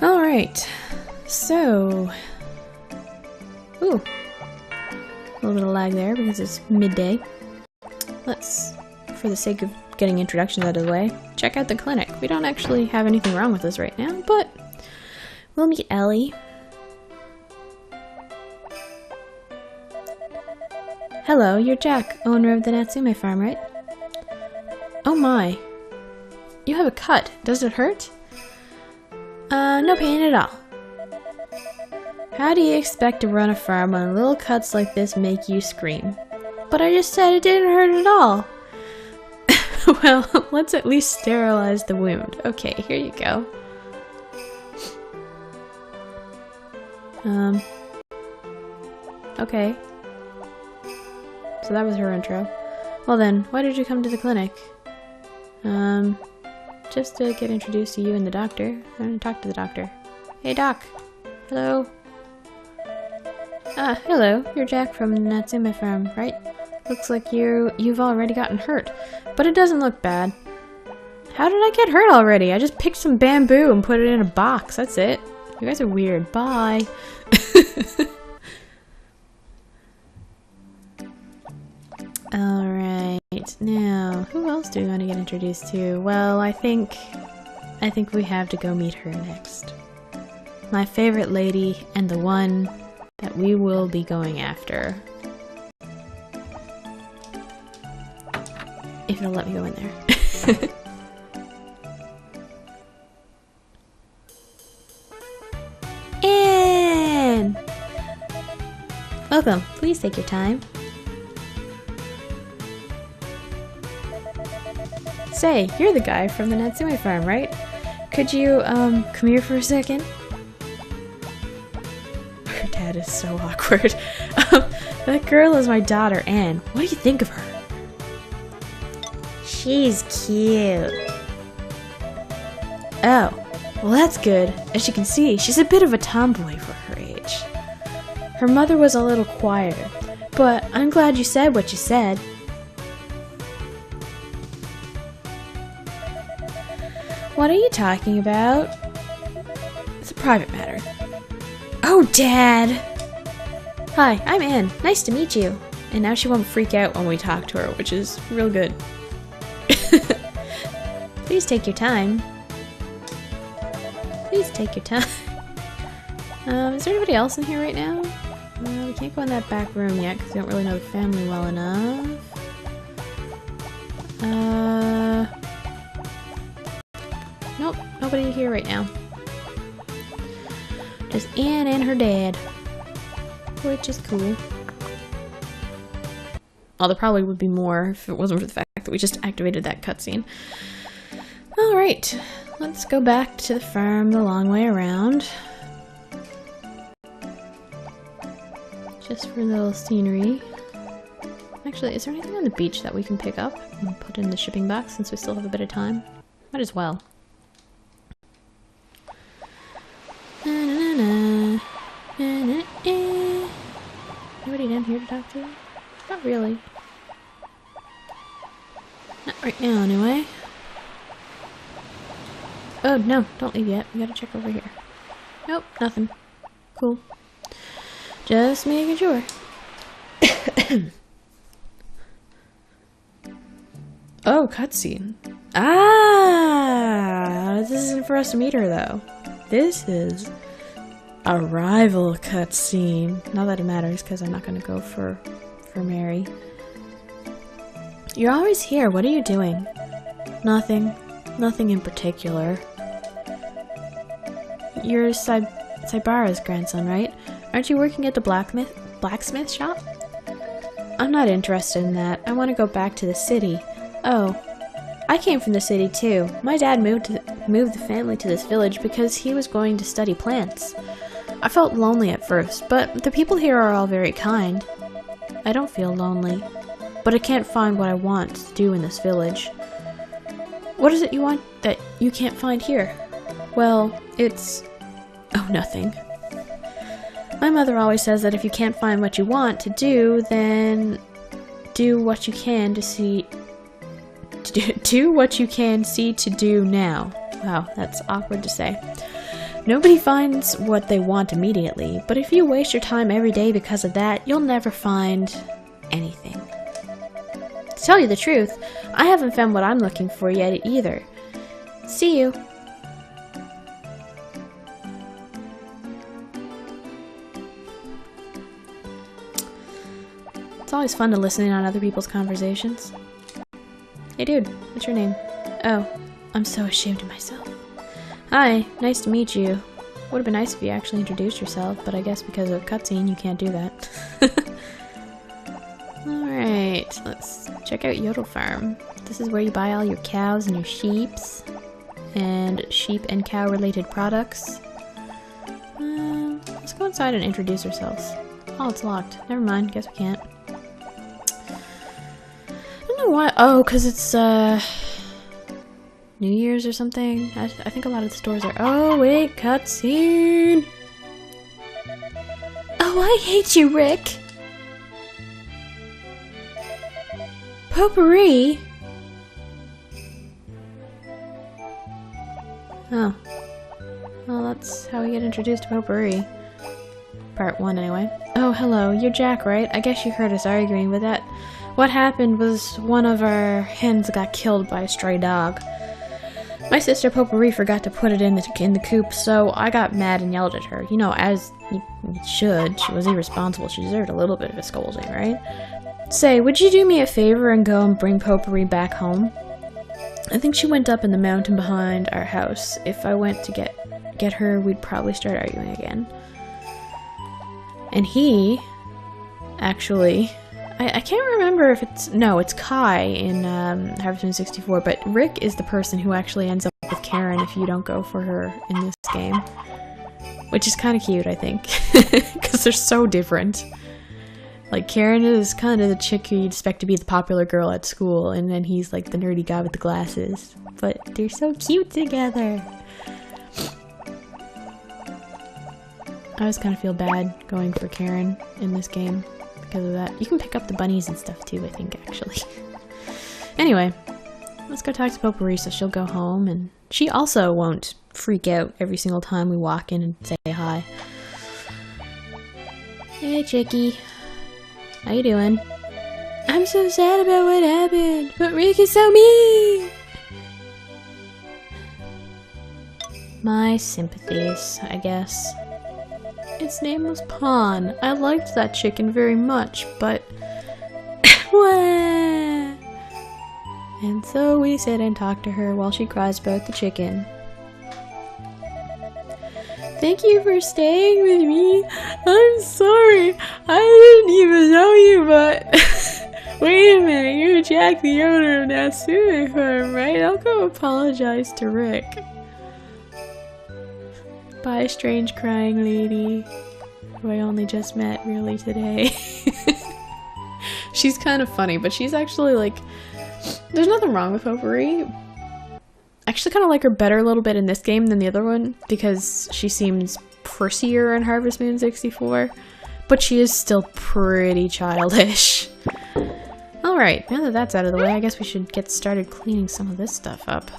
Alright, so... Ooh. A little bit of lag there because it's midday. Let's, for the sake of getting introductions out of the way, check out the clinic. We don't actually have anything wrong with us right now, but we'll meet Ellie. Hello, you're Jack, owner of the Natsume farm, right? Oh my. You have a cut. Does it hurt? No pain at all. How do you expect to run a farm when little cuts like this make you scream? But I just said it didn't hurt at all. Well, let's at least sterilize the wound. Okay, here you go. Okay. So that was her intro. Well then, why did you come to the clinic? Just to get introduced to you and the doctor. I'm gonna talk to the doctor. Hey doc! Hello? Ah, hello. You're Jack from Natsume farm, right? Looks like you've already gotten hurt. But it doesn't look bad. How did I get hurt already? I just picked some bamboo and put it in a box. That's it. You guys are weird. Bye. Alright, now, who else do we want to get introduced to? Well, I think we have to go meet her next. My favorite lady, and the one that we will be going after. If it'll let me go in there. And welcome, please take your time. Say, you're the guy from the Natsume farm, right? Could you, come here for a second? Her dad is so awkward. That girl is my daughter, Anne. What do you think of her? She's cute. Oh, well that's good. As you can see, she's a bit of a tomboy for her age. Her mother was a little quieter, but I'm glad you said what you said. What are you talking about? It's a private matter. Oh, Dad! Hi, I'm Anne. Nice to meet you. And now she won't freak out when we talk to her, which is real good. Please take your time. Please take your time. Is there anybody else in here right now? We can't go in that back room yet because we don't really know the family well enough. Nope, nobody here right now. Just Anne and her dad. Which is cool. Well, there probably would be more if it wasn't for the fact that we just activated that cutscene. Alright, let's go back to the farm the long way around. Just for a little scenery. Actually, is there anything on the beach that we can pick up and put in the shipping box since we still have a bit of time? Might as well. Anybody down here to talk to? Not really. Not right now, anyway. Oh, no, don't leave yet. We gotta check over here. Nope, nothing. Cool. Just making sure. Oh, cutscene. Ah! This isn't for us to meet her, though. This is a rival cutscene. Not that it matters, because I'm not going to go for Mary. You're always here. What are you doing? Nothing. Nothing in particular. You're Saibara's grandson, right? Aren't you working at the blacksmith shop? I'm not interested in that. I want to go back to the city. Oh. I came from the city too. My dad moved the family to this village because he was going to study plants. I felt lonely at first, but the people here are all very kind. I don't feel lonely, but I can't find what I want to do in this village. What is it you want that you can't find here? Well, it's... oh, nothing. My mother always says that if you can't find what you want to do, then do what you can to see... do what you can see to do now. Wow, that's awkward to say. Nobody finds what they want immediately, but if you waste your time every day because of that, you'll never find anything. To tell you the truth, I haven't found what I'm looking for yet either. See you. It's always fun to listen in on other people's conversations. Hey dude, what's your name? Oh, I'm so ashamed of myself. Hi, nice to meet you. Would have been nice if you actually introduced yourself, but I guess because of cutscene you can't do that. Alright, let's check out Yodel Farm. This is where you buy all your cows and your sheeps, and sheep and cow related products. Let's go inside and introduce ourselves. Oh, it's locked. Never mind, guess we can't. I don't know why. Oh, because it's New Year's or something. I think a lot of the stores are. Oh wait, cutscene. Oh, I hate you, Rick. Potpourri. Oh, well, that's how we get introduced to Potpourri. Part 1, anyway. Oh, hello. You're Jack, right? I guess you heard us arguing, but that. What happened was one of our hens got killed by a stray dog. My sister Potpourri forgot to put it in the coop, so I got mad and yelled at her. You know, as you should. She was irresponsible. She deserved a little bit of a scolding, right? Say, would you do me a favor and go and bring Potpourri back home? I think she went up in the mountain behind our house. If I went to get her, we'd probably start arguing again. And he, actually, I can't remember if it's, no, it's Kai in Harvest Moon 64, but Rick is the person who actually ends up with Karen if you don't go for her in this game. Which is kind of cute, I think, because they're so different. Like, Karen is kind of the chick who you'd expect to be the popular girl at school, and then he's like the nerdy guy with the glasses. But they're so cute together! I always kind of feel bad going for Karen in this game because of that. You can pick up the bunnies and stuff too, I think, actually. Anyway, let's go talk to Potpourri so she'll go home, and she also won't freak out every single time we walk in and say hi. Hey, Chickie. How you doing? I'm so sad about what happened, but Rick is so mean! My sympathies, I guess. Its name was Pawn. I liked that chicken very much, but... And so we sit and talk to her while she cries about the chicken. Thank you for staying with me. I'm sorry. I didn't even know you, but... Wait a minute, you're Jack, the owner of Natsume Farm, right? I'll go apologize to Rick. Bye, strange crying lady, who I only just met really today. She's kind of funny, but she's actually like... There's nothing wrong with Potpourri. I actually kind of like her better a little bit in this game than the other one, because she seems prissy in Harvest Moon 64, but she is still pretty childish. Alright, now that that's out of the way, I guess we should get started cleaning some of this stuff up.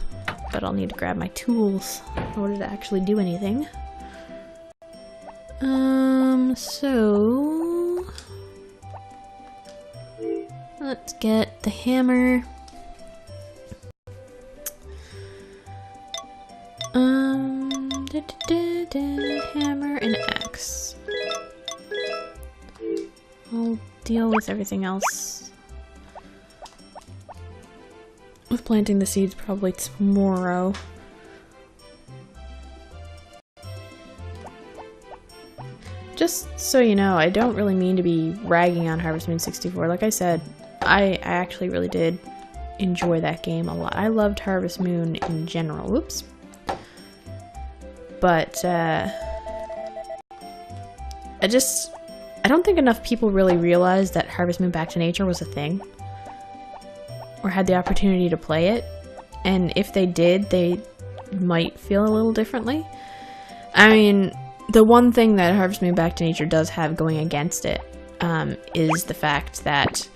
But I'll need to grab my tools in order to actually do anything. So... Let's get the hammer. Hammer and axe. I'll deal with everything else. With planting the seeds probably tomorrow. Just so you know, I don't really mean to be ragging on Harvest Moon 64. Like I said, I actually really did enjoy that game a lot. I loved Harvest Moon in general. Whoops. But, I don't think enough people really realized that Harvest Moon Back to Nature was a thing. Or had the opportunity to play it. And if they did, they might feel a little differently. I mean, the one thing that Harvest Moon Back to Nature does have going against it is the fact that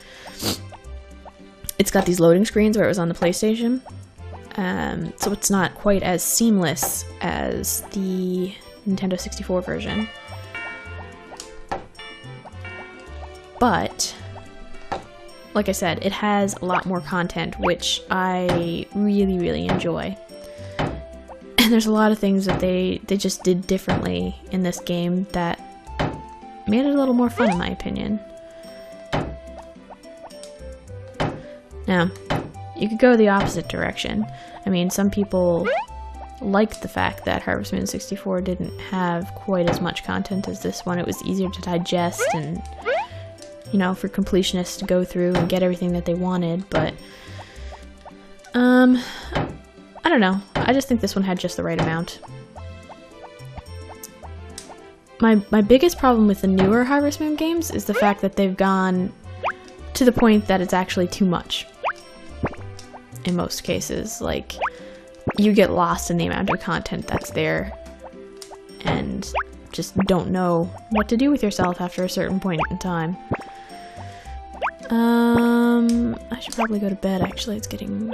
it's got these loading screens where it was on the PlayStation. So it's not quite as seamless as the Nintendo 64 version. But, like I said, it has a lot more content, which I really, really enjoy. And there's a lot of things that they just did differently in this game that made it a little more fun, in my opinion. Now, you could go the opposite direction. I mean, some people liked the fact that Harvest Moon 64 didn't have quite as much content as this one. It was easier to digest and, you know, for completionists to go through and get everything that they wanted, but I don't know. I just think this one had just the right amount. My biggest problem with the newer Harvest Moon games is the fact that they've gone to the point that it's actually too much. In most cases, like, you get lost in the amount of content that's there and just don't know what to do with yourself after a certain point in time. I should probably go to bed, actually. It's getting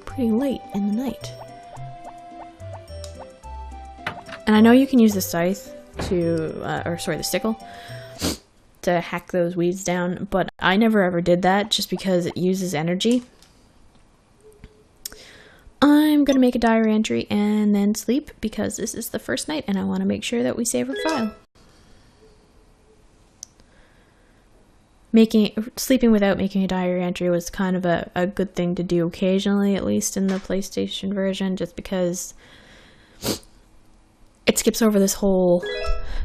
pretty late in the night. And I know you can use the scythe to, or sorry, the sickle, to hack those weeds down, but I never ever did that just because it uses energy. I'm gonna make a diary entry and then sleep because this is the first night and I want to make sure that we save our file. Sleeping without making a diary entry was kind of a good thing to do occasionally, at least in the PlayStation version, just because it skips over this whole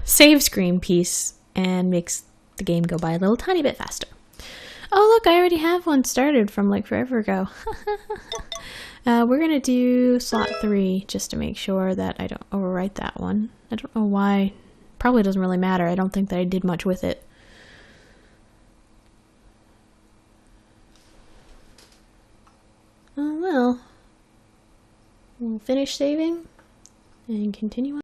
save screen piece and makes the game go by a little tiny bit faster. Oh look, I already have one started from like forever ago. We're gonna do slot 3 just to make sure that I don't overwrite that one. I don't know why. Probably doesn't really matter. I don't think that I did much with it. Well, we'll finish saving and continue on.